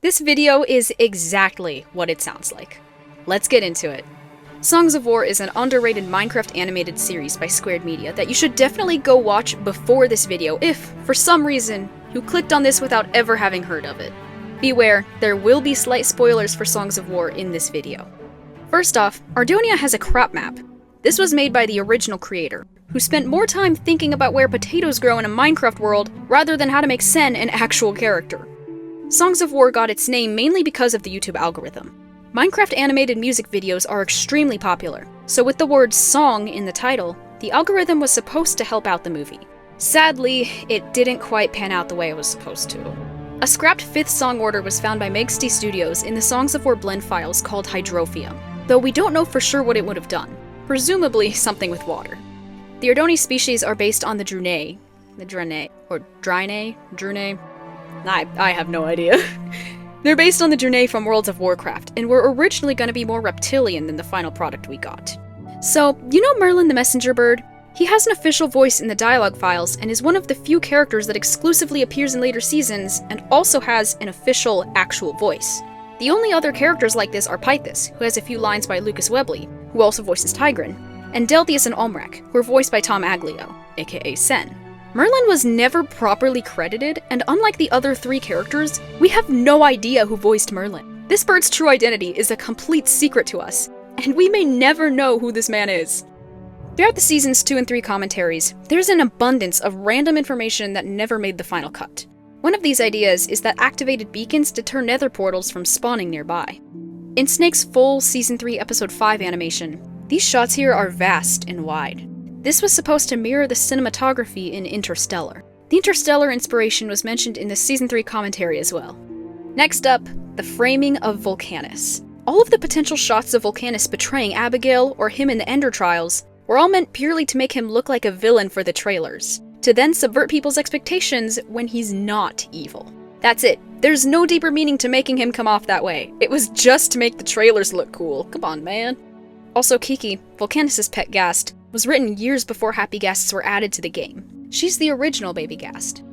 This video is exactly what it sounds like. Let's get into it. Songs of War is an underrated Minecraft animated series by Squared Media that you should definitely go watch before this video if, for some reason, you clicked on this without ever having heard of it. Beware, there will be slight spoilers for Songs of War in this video. First off, Ardonia has a crop map. This was made by the original creator, who spent more time thinking about where potatoes grow in a Minecraft world rather than how to make Sen an actual character. Songs of War got its name mainly because of the YouTube algorithm. Minecraft animated music videos are extremely popular, so with the word song in the title, the algorithm was supposed to help out the movie. Sadly, it didn't quite pan out the way it was supposed to. A scrapped 5th song order was found by Megste Studios in the Songs of War blend files called Hydrophia, though we don't know for sure what it would have done. Presumably something with water. The Ardonia species are based on the Drune, or Drune? I have no idea. They're based on the Drune from Worlds of Warcraft, and were originally going to be more reptilian than the final product we got. So, you know Merlin the messenger bird? He has an official voice in the dialogue files, and is one of the few characters that exclusively appears in later seasons, and also has an official, actual voice. The only other characters like this are Pythus, who has a few lines by Lucas Webley, who also voices Tigran, and Delthius and Olmrek, who are voiced by Tom Aglio, aka Sen. Merlin was never properly credited, and unlike the other 3 characters, we have no idea who voiced Merlin. This bird's true identity is a complete secret to us, and we may never know who this man is. Throughout the seasons 2 and 3 commentaries, there's an abundance of random information that never made the final cut. One of these ideas is that activated beacons deter nether portals from spawning nearby. In Snake's full Season 3 Episode 5 animation, these shots here are vast and wide. This was supposed to mirror the cinematography in Interstellar. The Interstellar inspiration was mentioned in the Season 3 commentary as well. Next up, the framing of Voltaris. All of the potential shots of Voltaris betraying Abigail or him in the Ender Trials were all meant purely to make him look like a villain for the trailers, to then subvert people's expectations when he's not evil. That's it. There's no deeper meaning to making him come off that way. It was just to make the trailers look cool. Come on, man. Also, Kiki, Voltaris' pet ghast, was written years before Happy Ghasts were added to the game. She's the original baby ghast.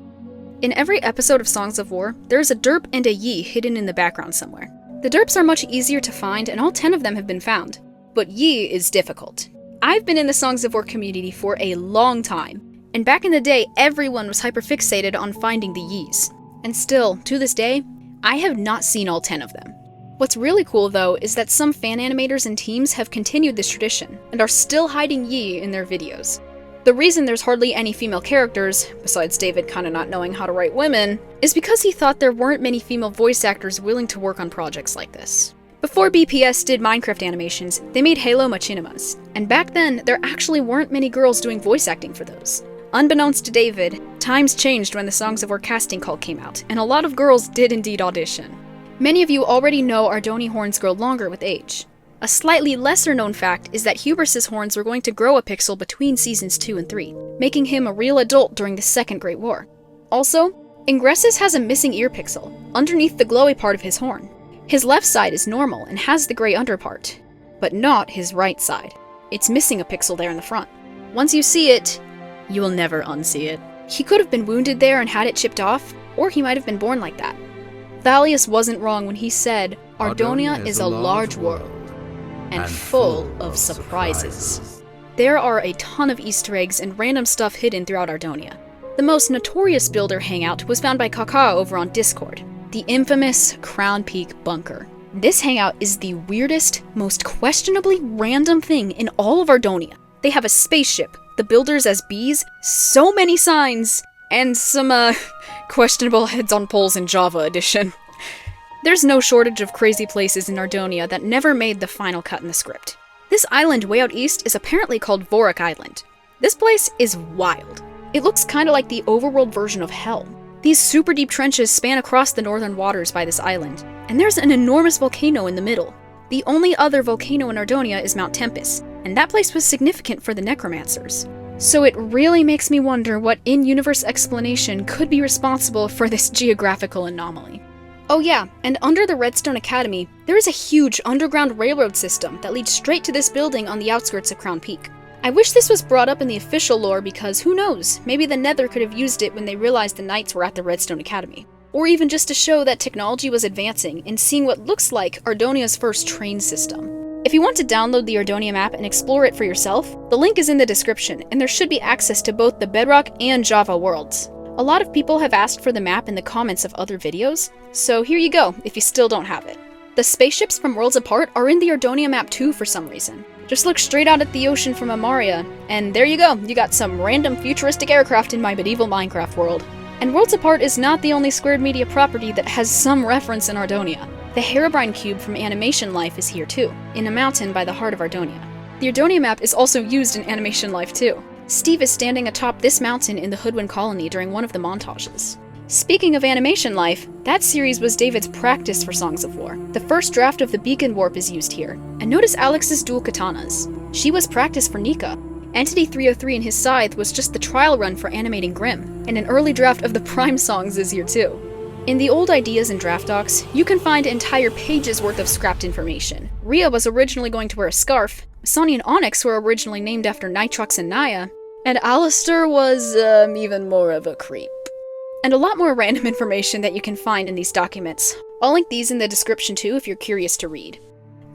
In every episode of Songs of War, there is a derp and a Yi hidden in the background somewhere. The derps are much easier to find, and all 10 of them have been found. But Yi is difficult. I've been in the Songs of War community for a long time, and back in the day, everyone was hyperfixated on finding the Yis. And still, to this day, I have not seen all 10 of them. What's really cool, though, is that some fan animators and teams have continued this tradition, and are still hiding Yi in their videos. The reason there's hardly any female characters, besides David kinda not knowing how to write women, is because he thought there weren't many female voice actors willing to work on projects like this. Before BPS did Minecraft animations, they made Halo Machinimas, and back then, there actually weren't many girls doing voice acting for those. Unbeknownst to David, times changed when the Songs of War casting call came out, and a lot of girls did indeed audition. Many of you already know Ardonia horns grow longer with age. A slightly lesser known fact is that Hubris' horns were going to grow a pixel between seasons 2 and 3, making him a real adult during the Second Great War. Also, Ingressus has a missing ear pixel, underneath the glowy part of his horn. His left side is normal and has the gray underpart, but not his right side. It's missing a pixel there in the front. Once you see it, you will never unsee it. He could have been wounded there and had it chipped off, or he might have been born like that. Thalius wasn't wrong when he said, Ardonia is a large world, and full of surprises. There are a ton of Easter eggs and random stuff hidden throughout Ardonia. The most notorious builder hangout was found by Kaka over on Discord, the infamous Crown Peak Bunker. This hangout is the weirdest, most questionably random thing in all of Ardonia. They have a spaceship, the builders as bees, so many signs, and some, questionable heads on poles in Java edition. There's no shortage of crazy places in Ardonia that never made the final cut in the script. This island way out east is apparently called Vorik Island. This place is wild. It looks kinda like the overworld version of Hell. These super deep trenches span across the northern waters by this island, and there's an enormous volcano in the middle. The only other volcano in Ardonia is Mount Tempest, and that place was significant for the necromancers. So it really makes me wonder what in-universe explanation could be responsible for this geographical anomaly. Oh yeah, and under the Redstone Academy, there is a huge underground railroad system that leads straight to this building on the outskirts of Crown Peak. I wish this was brought up in the official lore because who knows, maybe the Nether could have used it when they realized the Knights were at the Redstone Academy. or even just to show that technology was advancing and seeing what looks like Ardonia's first train system. If you want to download the Ardonia map and explore it for yourself, the link is in the description, and there should be access to both the Bedrock and Java worlds. A lot of people have asked for the map in the comments of other videos, so here you go if you still don't have it. The spaceships from Worlds Apart are in the Ardonia map too for some reason. Just look straight out at the ocean from Amaria, and there you go, you got some random futuristic aircraft in my medieval Minecraft world. And Worlds Apart is not the only Squared Media property that has some reference in Ardonia. The Herobrine Cube from Animation Life is here too, in a mountain by the heart of Ardonia. The Ardonia map is also used in Animation Life too. Steve is standing atop this mountain in the Hoodwin colony during one of the montages. Speaking of Animation Life, that series was David's practice for Songs of War. The first draft of the Beacon Warp is used here. And notice Alex's dual katanas. She was practice for Nika. Entity 303 and his scythe was just the trial run for animating Grimm, and an early draft of the Prime songs is here too. In the old ideas and draft docs, you can find entire pages worth of scrapped information. Rhea was originally going to wear a scarf, Sonny and Onyx were originally named after Nitrox and Naya, and Alistair was, even more of a creep. And a lot more random information that you can find in these documents. I'll link these in the description too if you're curious to read.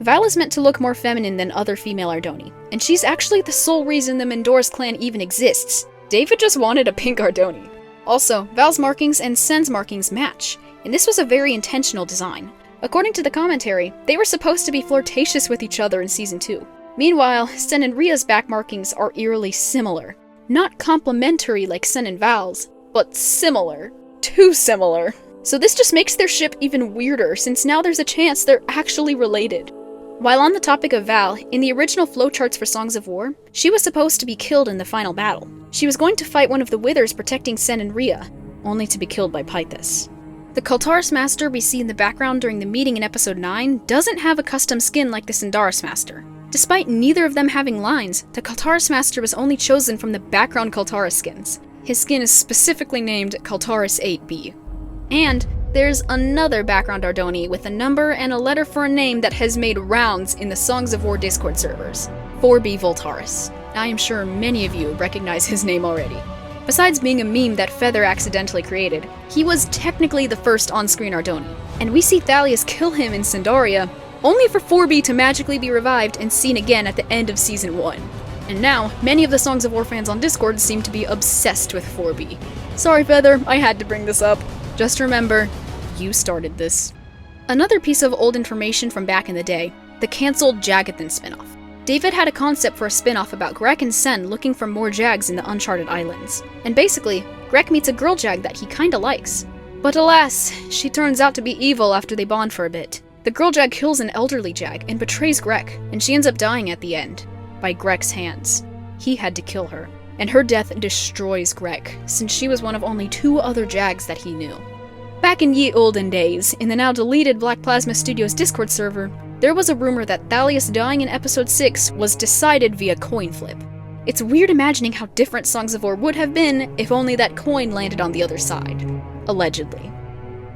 Val is meant to look more feminine than other female Ardoni, and she's actually the sole reason the Mendora's clan even exists. David just wanted a pink Ardoni. Also, Val's markings and Sen's markings match, and this was a very intentional design. According to the commentary, they were supposed to be flirtatious with each other in Season 2. Meanwhile, Sen and Rhea's back markings are eerily similar. Not complementary like Sen and Val's, but similar. Too similar. So this just makes their ship even weirder, since now there's a chance they're actually related. While on the topic of Val, in the original flowcharts for Songs of War, she was supposed to be killed in the final battle. She was going to fight one of the Withers protecting Sen and Rhea, only to be killed by Pythus. The Kultaris Master we see in the background during the meeting in episode 9 doesn't have a custom skin like the Sendaris Master. Despite neither of them having lines, the Kultaris Master was only chosen from the background Kultaris skins. His skin is specifically named Kultaris 8B. And there's another background Ardoni with a number and a letter for a name that has made rounds in the Songs of War Discord servers. 4B Voltaris. I am sure many of you recognize his name already. Besides being a meme that Feather accidentally created, he was technically the first on-screen Ardoni, and we see Thalius kill him in Sendaria, only for 4B to magically be revived and seen again at the end of Season 1. And now, many of the Songs of War fans on Discord seem to be obsessed with 4B. Sorry Feather, I had to bring this up. Just remember, you started this. Another piece of old information from back in the day, the cancelled Jagathan spin-off. David had a concept for a spin-off about Grek and Sen looking for more Jags in the Uncharted Islands. And basically, Grek meets a girl Jag that he kinda likes. But alas, she turns out to be evil after they bond for a bit. The girl Jag kills an elderly Jag and betrays Grek, and she ends up dying at the end, by Grek's hands. He had to kill her, and her death destroys Grek, since she was one of only 2 other Jags that he knew. Back in ye olden days, in the now deleted Black Plasma Studios Discord server, there was a rumor that Thalius dying in episode 6 was decided via coin flip. It's weird imagining how different Songs of War would have been if only that coin landed on the other side. Allegedly.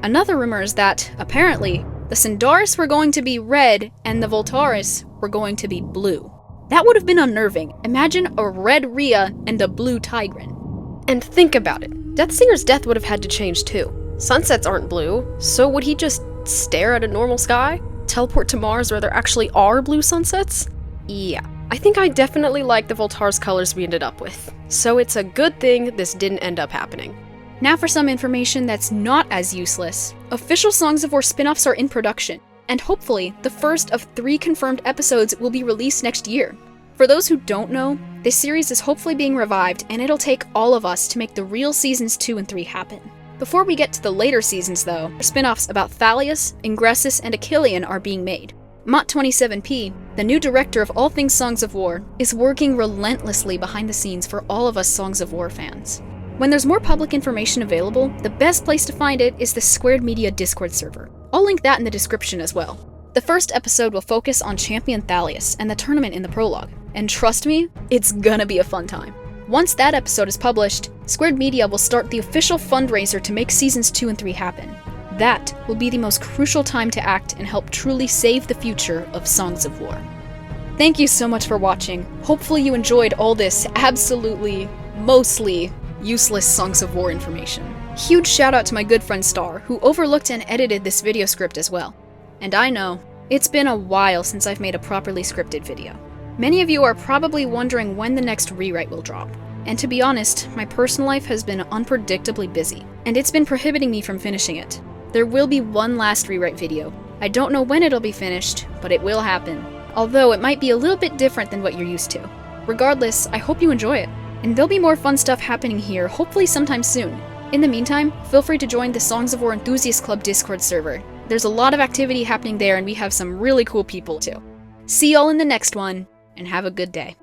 Another rumor is that, apparently, the Sendaris were going to be red and the Voltaris were going to be blue. That would have been unnerving. Imagine a red Rhea and a blue Tigran. And think about it. Deathsinger's death would have had to change too. Sunsets aren't blue, so would he just stare at a normal sky? Teleport to Mars where there actually are blue sunsets? Yeah, I think I definitely like the Voltaris colors we ended up with. So it's a good thing this didn't end up happening. Now for some information that's not as useless. Official Songs of War spin-offs are in production, and hopefully, the first of 3 confirmed episodes will be released next year. For those who don't know, this series is hopefully being revived, and it'll take all of us to make the real Seasons 2 and 3 happen. Before we get to the later seasons though, spin-offs about Thalius, Ingressus, and Achillean are being made. Mott27p, the new director of all things Songs of War, is working relentlessly behind the scenes for all of us Songs of War fans. When there's more public information available, the best place to find it is the Squared Media Discord server. I'll link that in the description as well. The first episode will focus on Champion Thalius and the tournament in the Prologue, and trust me, it's gonna be a fun time. Once that episode is published, Squared Media will start the official fundraiser to make Seasons 2 and 3 happen. That will be the most crucial time to act and help truly save the future of Songs of War. Thank you so much for watching. Hopefully you enjoyed all this absolutely, mostly useless Songs of War information. Huge shout out to my good friend Star, who overlooked and edited this video script as well. And I know, it's been a while since I've made a properly scripted video. Many of you are probably wondering when the next rewrite will drop. And to be honest, my personal life has been unpredictably busy, and it's been prohibiting me from finishing it. There will be one last rewrite video. I don't know when it'll be finished, but it will happen. Although it might be a little bit different than what you're used to. Regardless, I hope you enjoy it. And there'll be more fun stuff happening here, hopefully sometime soon. In the meantime, feel free to join the Songs of War Enthusiast Club Discord server. There's a lot of activity happening there and we have some really cool people too. See y'all in the next one, and have a good day.